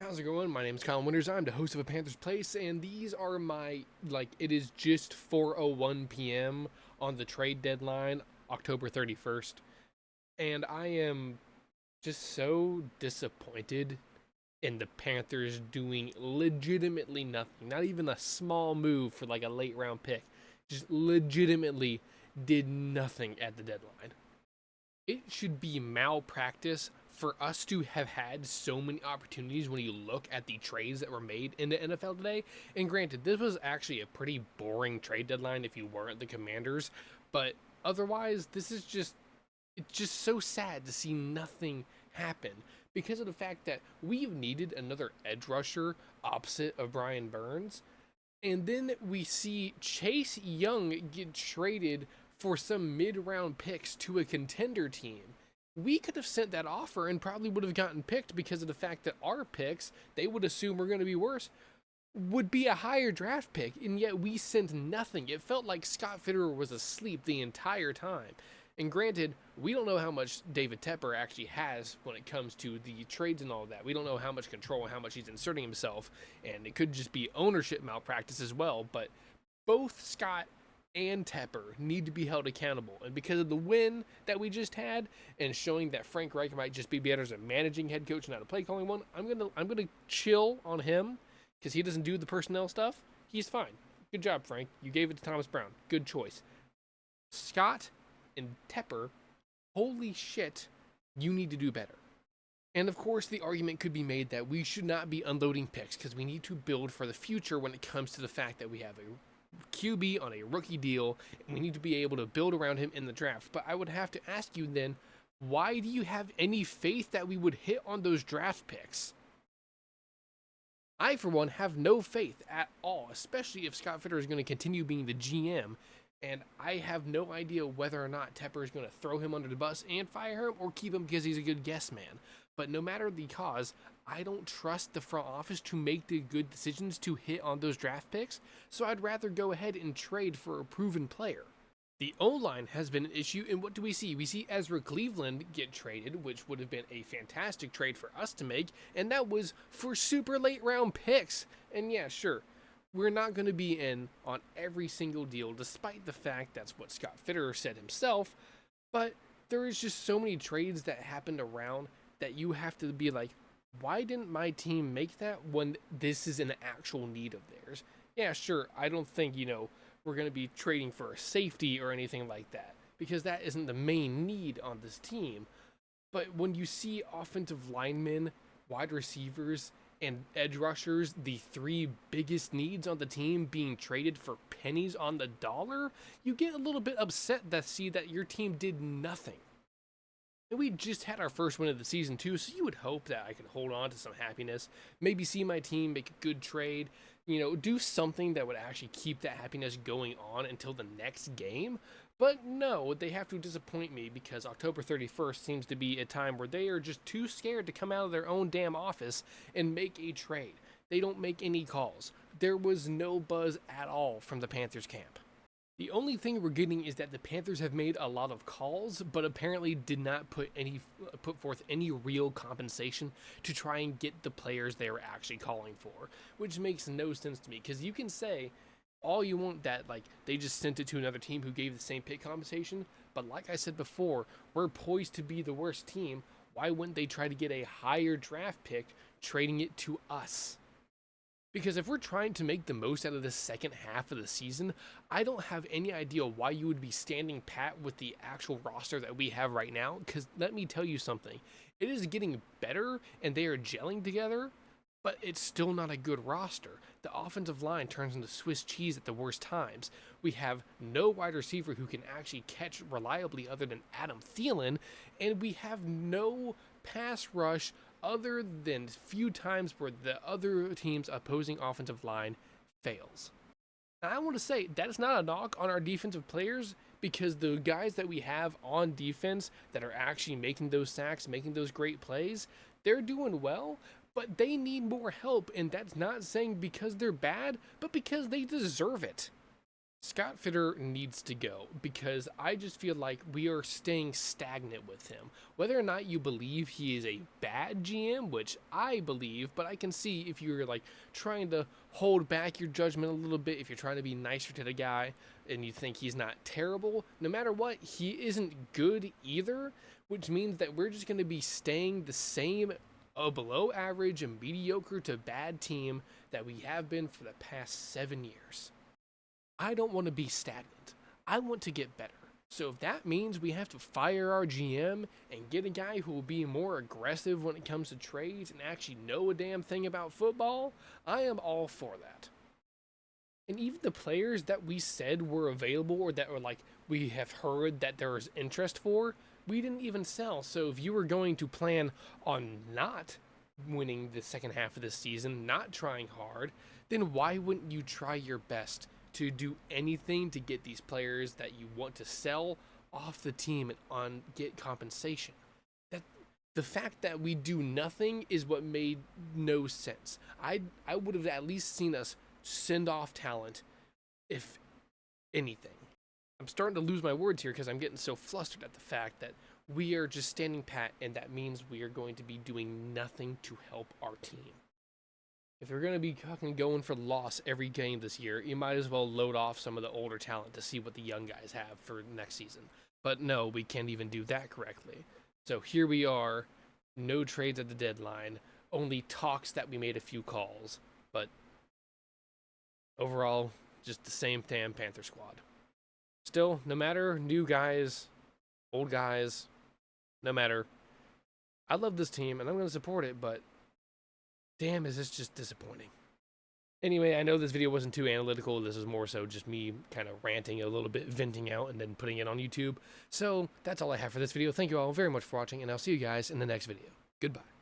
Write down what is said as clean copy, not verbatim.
How's it going? My name is Colin Winters. I'm the host of A Panthers Place, and these are my, it is just 4:01 p.m. on the trade deadline, October 31st. And I am just so disappointed in the Panthers doing legitimately nothing. Not even a small move for like a late round pick. Just legitimately did nothing at the deadline. It should be malpractice for us to have had so many opportunities when you look at the trades that were made in the NFL today. And granted, this was actually a pretty boring trade deadline if you weren't the Commanders, but otherwise, it's just so sad to see nothing happen because of the fact that we've needed another edge rusher opposite of Brian Burns. And then we see Chase Young get traded for some mid-round picks to a contender team. We could have sent that offer and probably would have gotten picked because of the fact that our picks, they would assume we're going to be worse, would be a higher draft pick, and yet we sent nothing. It felt like Scott Fitterer was asleep the entire time. And granted, we don't know how much David Tepper actually has when it comes to the trades and all of that. We don't know how much control and how much he's inserting himself, and it could just be ownership malpractice as well. But both Scott and Tepper need to be held accountable. And because of the win that we just had and showing that Frank Reich might just be better as a managing head coach and not a play calling one, I'm gonna chill on him because he doesn't do the personnel stuff. He's fine. Good job, Frank. You gave it to Thomas Brown. Good choice. Scott and Tepper, holy shit, you need to do better. And of course, the argument could be made that we should not be unloading picks because we need to build for the future when it comes to the fact that we have a QB on a rookie deal, and we need to be able to build around him in the draft. But I would have to ask you then, why do you have any faith that we would hit on those draft picks? I, for one, have no faith at all, especially if Scott Fitterer is going to continue being the GM, and I have no idea whether or not Tepper is going to throw him under the bus and fire him or keep him because he's a good guess man. But no matter the cause, I don't trust the front office to make the good decisions to hit on those draft picks, so I'd rather go ahead and trade for a proven player. The O-line has been an issue, and what do we see? We see Ezra Cleveland get traded, which would have been a fantastic trade for us to make, and that was for super late round picks. And yeah, sure, we're not going to be in on every single deal, despite the fact that's what Scott Fitterer said himself, but there is just so many trades that happened around that you have to be like, why didn't my team make that when this is an actual need of theirs? Yeah, sure, I don't think, we're going to be trading for a safety or anything like that, because that isn't the main need on this team. But when you see offensive linemen, wide receivers, and edge rushers, the three biggest needs on the team, being traded for pennies on the dollar, you get a little bit upset to see that your team did nothing. And we just had our first win of the season too, so you would hope that I could hold on to some happiness, maybe see my team make a good trade, do something that would actually keep that happiness going on until the next game. But no, they have to disappoint me because October 31st seems to be a time where they are just too scared to come out of their own damn office and make a trade. They don't make any calls. There was no buzz at all from the Panthers camp. The only thing we're getting is that the Panthers have made a lot of calls, but apparently did not put forth any real compensation to try and get the players they were actually calling for, which makes no sense to me, because you can say all you want that they just sent it to another team who gave the same pick compensation, but like I said before, we're poised to be the worst team. Why wouldn't they try to get a higher draft pick, trading it to us? Because if we're trying to make the most out of the second half of the season, I don't have any idea why you would be standing pat with the actual roster that we have right now. Because let me tell you something, it is getting better and they are gelling together, but it's still not a good roster. The offensive line turns into Swiss cheese at the worst times. We have no wide receiver who can actually catch reliably other than Adam Thielen, and we have no pass rush other than few times where the other team's opposing offensive line fails. Now, I want to say that is not a knock on our defensive players, because the guys that we have on defense that are actually making those sacks, making those great plays, they're doing well, but they need more help, and that's not saying because they're bad, but because they deserve it. Scott Fitter needs to go because I just feel like we are staying stagnant with him. Whether or not you believe he is a bad GM, which I believe, but I can see if you're like trying to hold back your judgment a little bit, if you're trying to be nicer to the guy and you think he's not terrible, no matter what, he isn't good either, which means that we're just going to be staying the same below average and mediocre to bad team that we have been for the past 7 years. I don't want to be stagnant. I want to get better. So if that means we have to fire our GM and get a guy who will be more aggressive when it comes to trades and actually know a damn thing about football, I am all for that. And even the players that we said were available or that were like we have heard that there is interest for, we didn't even sell. So if you were going to plan on not winning the second half of the season, not trying hard, then why wouldn't you try your best to do anything to get these players that you want to sell off the team and get compensation? That the fact that we do nothing is what made no sense. I would have at least seen us send off talent, if anything. I'm starting to lose my words here because I'm getting so flustered at the fact that we are just standing pat, and that means we are going to be doing nothing to help our team. If we're going to be fucking going for loss every game this year, you might as well load off some of the older talent to see what the young guys have for next season. But no, we can't even do that correctly. So here we are, no trades at the deadline, only talks that we made a few calls, but overall, just the same damn Panther squad. Still, no matter new guys, old guys, no matter, I love this team and I'm going to support it, but damn, is this just disappointing. Anyway, I know this video wasn't too analytical. This is more so just me kind of ranting a little bit, venting out, and then putting it on YouTube. So that's all I have for this video. Thank you all very much for watching, and I'll see you guys in the next video. Goodbye.